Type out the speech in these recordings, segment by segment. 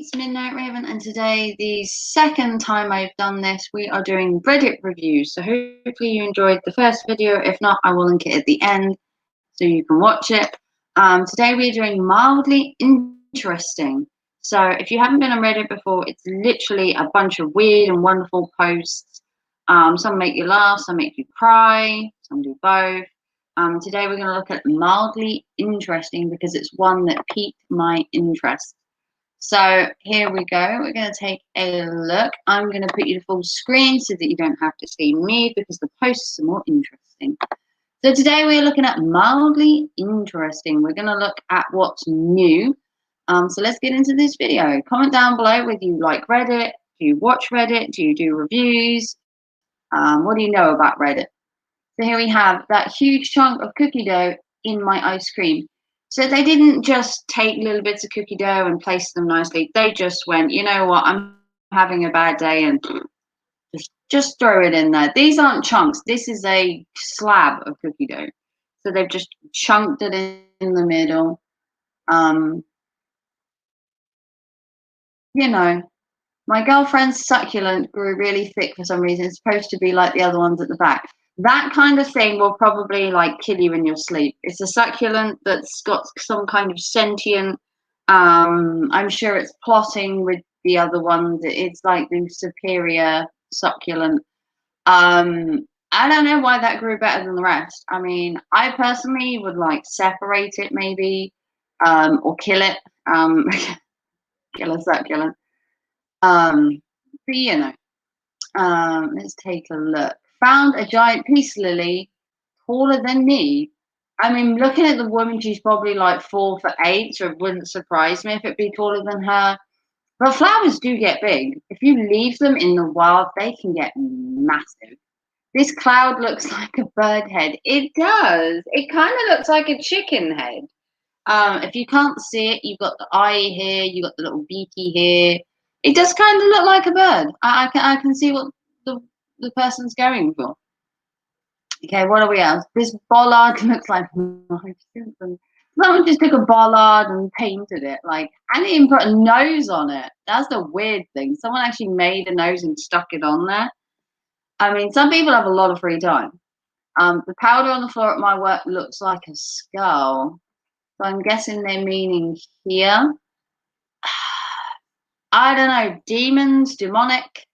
it's Midnight Raven, and today, the second time I've done this, we are doing Reddit reviews. So hopefully you enjoyed the first video. If not, I will link it at the end so you can watch it. Today we're doing mildly interesting. So if you haven't been on Reddit before, it's literally a bunch of weird and wonderful posts. Some make you laugh, some make you cry, some do both. Today we're going to look at mildly interesting because it's one that piqued my interest. So here we go. We're going to take a look. I'm going to put you to full screen so that you don't have to see me because the posts are more interesting. So today we're looking at mildly interesting. We're going to look at what's new. So let's get into this video. Comment down below whether you like Reddit. Do you watch Reddit? Do you do reviews? What do you know about Reddit? So here we have that huge chunk of cookie dough in my ice cream. So they didn't just take little bits of cookie dough and place them nicely. They just went, you know what, I'm having a bad day and just throw it in there. These aren't chunks. This is a slab of cookie dough. So they've just chunked it in the middle. You know, my girlfriend's succulent grew really thick for some reason. It's supposed to be like the other ones at the back. That kind of thing will probably like kill you in your sleep. It's a succulent that's got some kind of sentient. I'm sure it's plotting with the other ones. It's like the superior succulent. I don't know why that grew better than the rest. I mean, I personally would like separate it maybe, or kill it. Kill a succulent. But you know, let's take a look. Found a giant peace lily taller than me. I mean, looking at the woman, she's probably like 4'8", so it wouldn't surprise me if it'd be taller than her. But flowers do get big. If you leave them in the wild, they can get massive. This cloud looks like a bird head. It does. It kind of looks like a chicken head. If you can't see it, you've got the eye here, you've got the little beaky here. It does kind of look like a bird. I can see what the person's going for. Okay, what are we else? This Ballard looks like someone just took a Ballard and painted it. Like, and even put a nose on it. That's the weird thing. Someone actually made a nose and stuck it on there. I mean, some people have a lot of free time. The powder on the floor at my work looks like a skull. So I'm guessing they're meaning here. I don't know. Demons, demonic.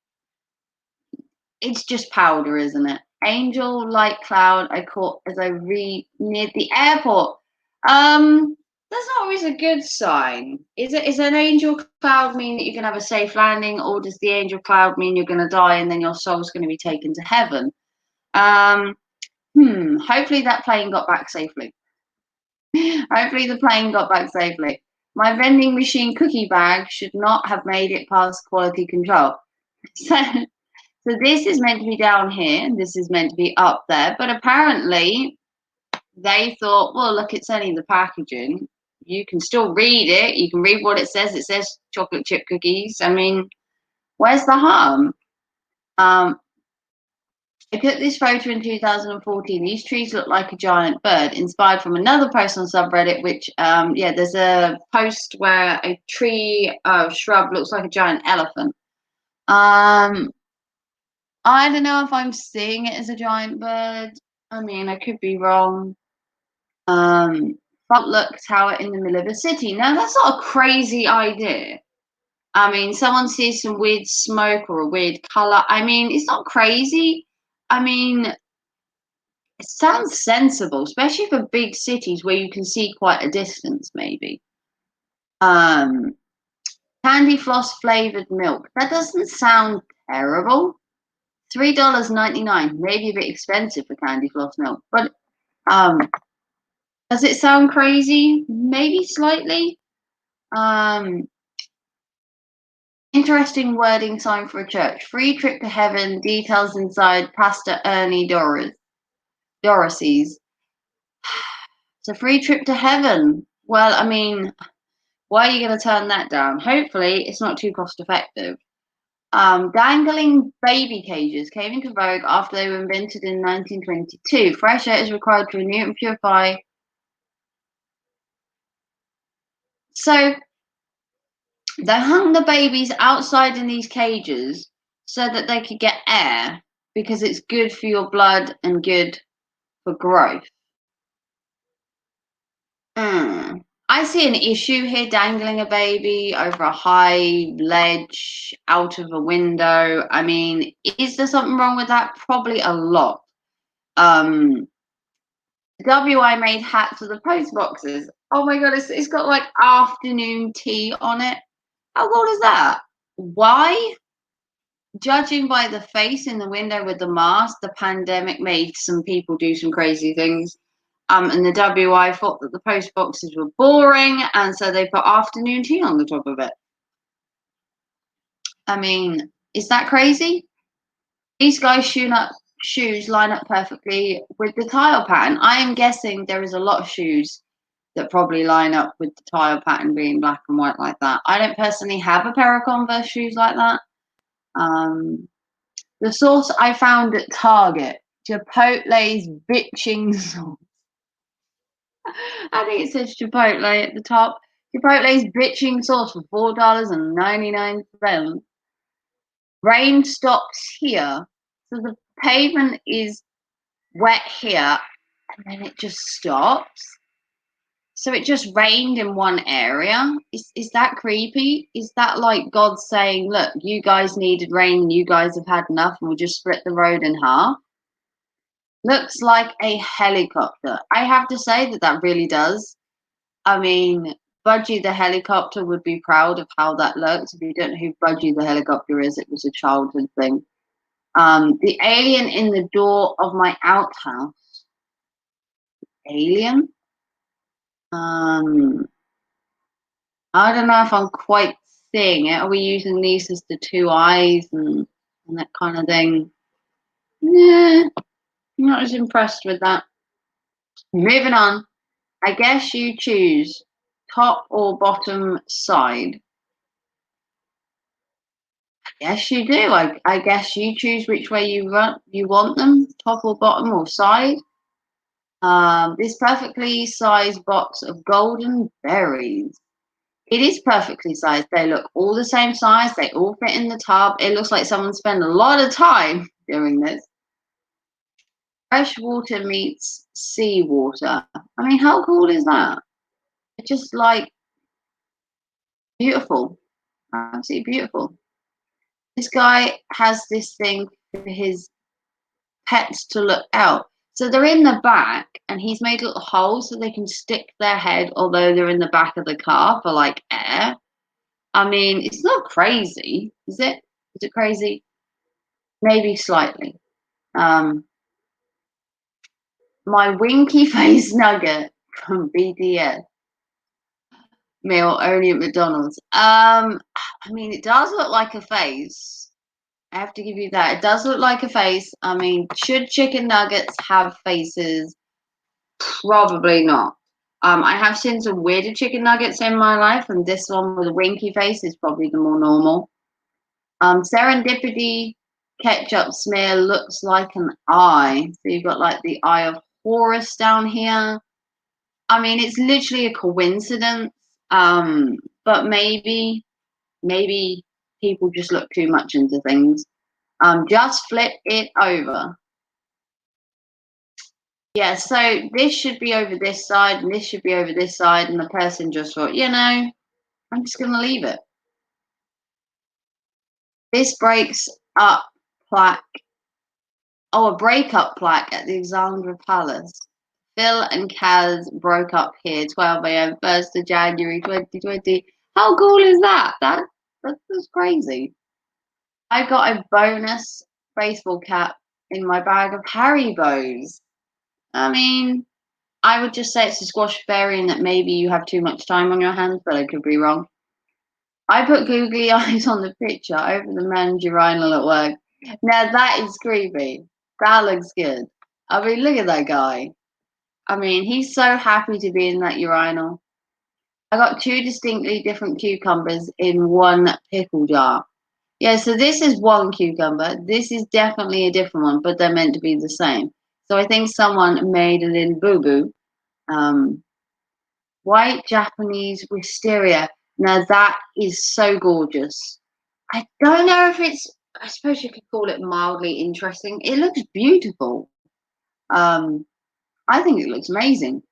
It's just powder, isn't it? Angel light cloud I caught as I neared the airport. That's not always a good sign. Is an angel cloud mean that you're gonna have a safe landing, or does the angel cloud mean you're gonna die and then your soul's gonna be taken to heaven? Hopefully that plane got back safely. Hopefully the plane got back safely. My vending machine cookie bag should not have made it past quality control. So this is meant to be down here, and this is meant to be up there. But apparently they thought, well, look, it's only the packaging. You can still read it. You can read what it says. It says chocolate chip cookies. I mean, where's the harm? I took this photo in 2014. These trees look like a giant bird, inspired from another post on subreddit, which, there's a post where a tree shrub looks like a giant elephant. I don't know if I'm seeing it as a giant bird. I mean, I could be wrong. Front look tower in the middle of a city. Now, that's not a crazy idea. I mean, someone sees some weird smoke or a weird color. I mean, it's not crazy. I mean, it sounds sensible, especially for big cities where you can see quite a distance, maybe. Candy floss flavored milk. That doesn't sound terrible. $3.99, maybe a bit expensive for candy floss milk, but does it sound crazy? Maybe slightly. Interesting wording sign for a church. Free trip to heaven. Details inside Pastor Ernie Dorothy's. It's a free trip to heaven. Well, I mean, why are you going to turn that down? Hopefully, it's not too cost effective. Dangling baby cages came into vogue after they were invented in 1922. Fresh air is required to renew and purify. So They hung the babies outside in these cages so that they could get air because it's good for your blood and good for growth. I see an issue here dangling a baby over a high ledge out of a window. I mean, is there something wrong with that? Probably a lot. WI made hats for the post boxes. Oh my god, it's got like afternoon tea on it. How cool is that? Why? Judging by the face in the window with the mask, the pandemic made some people do some crazy things. And the WI thought that the post boxes were boring, and so they put afternoon tea on the top of it. I mean, is that crazy? These guys' shoes line up perfectly with the tile pattern. I am guessing there is a lot of shoes that probably line up with the tile pattern being black and white like that. I don't personally have a pair of Converse shoes like that. The sauce I found at Target, Chipotle's bitching sauce. I think it says Chipotle at the top. Chipotle's bitching sauce for $4.99. Rain stops here. So the pavement is wet here and then it just stops. So it just rained in one area. Is that creepy? Is that like God saying, look, you guys needed rain and you guys have had enough and we'll just split the road in half? Looks like a helicopter. I have to say that really does. I mean, Budgie the helicopter would be proud of how that looks. If you don't know who Budgie the helicopter is, it was a childhood thing. The alien in the door of my outhouse. Alien? I don't know if I'm quite seeing it. Are we using these as the two eyes and that kind of thing? Yeah, I'm not as impressed with that. Moving on. I guess you choose top or bottom side. Yes, you do. I guess you choose which way you want them, top or bottom or side. This perfectly sized box of golden berries. It is perfectly sized. They look all the same size. They all fit in the tub. It looks like someone spent a lot of time doing this. Fresh water meets seawater. I mean, how cool is that? It's just like beautiful. Absolutely beautiful. This guy has this thing for his pets to look out. So they're in the back and he's made little holes so they can stick their head, although they're in the back of the car for like air. I mean, it's not crazy, is it? Is it crazy? Maybe slightly. My Winky face nugget from BDS meal only at McDonald's. I mean, it does look like a face. I have to give you that. It does look like a face. I mean, should chicken nuggets have faces? Probably not. I have seen some weirder chicken nuggets in my life, and this one with a winky face is probably the more normal. Serendipity ketchup smear looks like an eye. So you've got like the eye of Horus down here. I mean, it's literally a coincidence. But maybe people just look too much into things. Just flip it over. Yeah, so this should be over this side and this should be over this side, and the person just thought, I'm just gonna leave it. This breaks up plaque. Oh, a breakup plaque at the Alexandra Palace. Phil and Kaz broke up here, 12 a.m., 1st of January 2020. How cool is that? That's crazy. I got a bonus baseball cap in my bag of Haribos. I mean, I would just say it's a squash fairy and that maybe you have too much time on your hands, but I could be wrong. I put googly eyes on the picture over the man's urinal at work. Now that is creepy. That looks good. I mean, look at that guy. I mean, he's so happy to be in that urinal. I got two distinctly different cucumbers in one pickle jar. Yeah, so this is one cucumber. This is definitely a different one, but they're meant to be the same. So I think someone made a little boo-boo. White Japanese wisteria. Now that is so gorgeous. I don't know if it's, I suppose you could call it mildly interesting. It looks beautiful. Um, I think it looks amazing.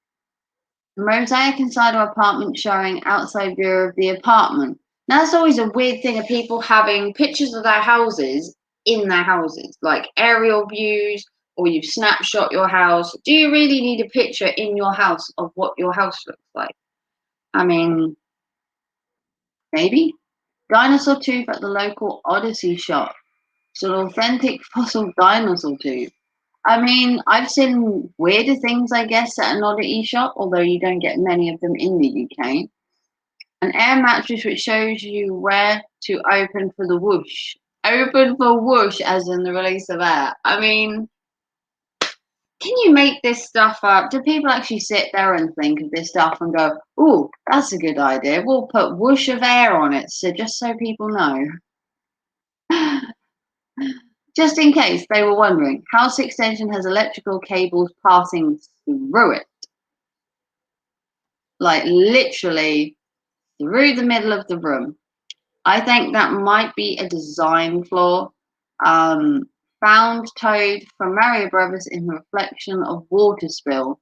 Mosaic inside of apartment showing outside view of the apartment. Now that's always a weird thing of people having pictures of their houses in their houses, like aerial views, or you've snapshot your house. Do you really need a picture in your house of what your house looks like? I mean, maybe. Dinosaur tooth at the local Odyssey shop. It's an authentic fossil dinosaur tooth. I mean, I've seen weirder things, I guess, at an oddity shop, although you don't get many of them in the UK. An air mattress which shows you where to open for the whoosh. Open for whoosh, as in the release of air. I mean, can you make this stuff up? Do people actually sit there and think of this stuff and go, "Oh, that's a good idea. We'll put whoosh of air on it, so just so people know." Just in case they were wondering, house extension has electrical cables passing through it, like literally through the middle of the room. I think that might be a design flaw. Um, Found toad from Mario Brothers in reflection of water spill.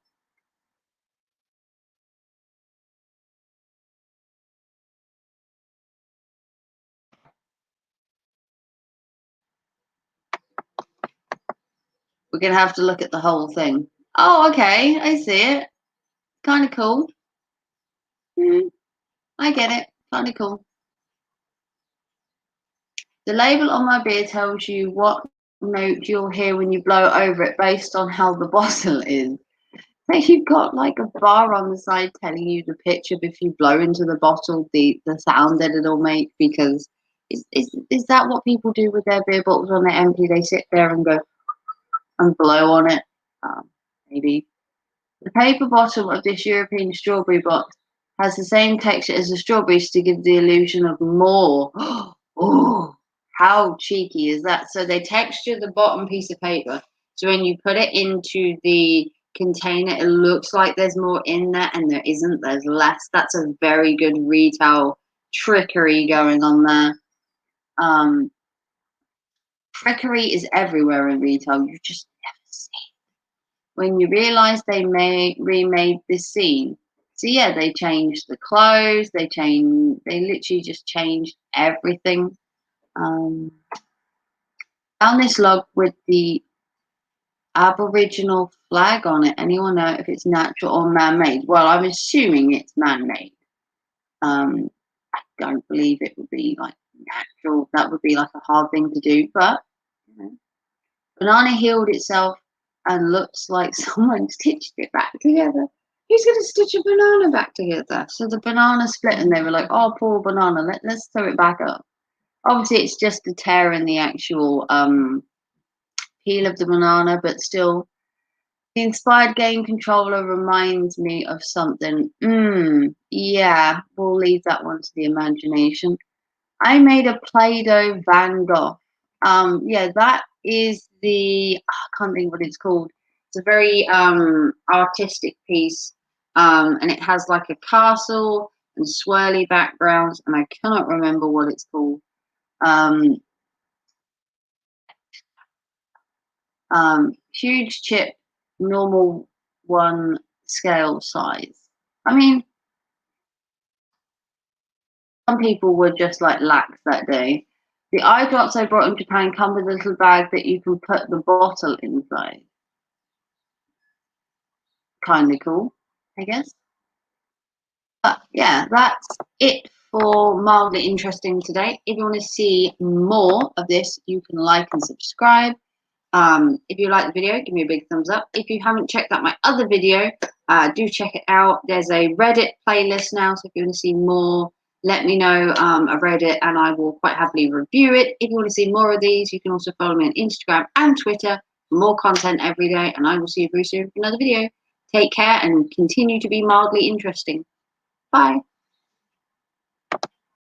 We're gonna have to look at the whole thing. Oh, okay, I see it. Kind of cool. I get it. Kind of cool. The label on my beer tells you what note you'll hear when you blow over it based on how the bottle is. So you've got like a bar on the side telling you the pitch of if you blow into the bottle, the sound that it'll make. Because is that what people do with their beer bottles when they're empty? They sit there and go and blow on it. Maybe. The paper bottom of this European strawberry box has the same texture as the strawberries to give the illusion of more. Oh, how cheeky is that? So they texture the bottom piece of paper. So when you put it into the container, it looks like there's more in there and there isn't. There's less. That's a very good retail trickery going on there. Um, Trickery is everywhere in retail. You just never see when you realize they remade this scene. So yeah, they changed the clothes, they literally just changed everything. Um, Found this log with the Aboriginal flag on it. Anyone know if it's natural or man-made? Well, I'm assuming it's man-made. I don't believe it would be like natural. That would be like a hard thing to do, but you know. Banana healed itself and looks like someone stitched it back together. Who's going to stitch a banana back together? So the banana split and they were like, oh, poor banana, let's sew it back up. Obviously, it's just a tear in the actual peel of the banana, but still, the inspired game controller reminds me of something. Yeah, we'll leave that one to the imagination. I made a Play-Doh Van Gogh. Yeah, that is I can't think what it's called. It's a very artistic piece, and it has like a castle and swirly backgrounds, and I cannot remember what it's called. Um, Huge chip, normal one scale size. I mean, some people were just like lax that day. The eye drops I brought in Japan come with a little bag that you can put the bottle inside. Kind of cool, I guess. But yeah, that's it for mildly interesting today. If you want to see more of this, you can like and subscribe. If you like the video, give me a big thumbs up. If you haven't checked out my other video, do check it out. There's a Reddit playlist now, so if you want to see more, let me know a Reddit and I will quite happily review it. If you want to see more of these, you can also follow me on Instagram and Twitter for more content every day, and I will see you very soon for another video. Take care and continue to be mildly interesting. Bye.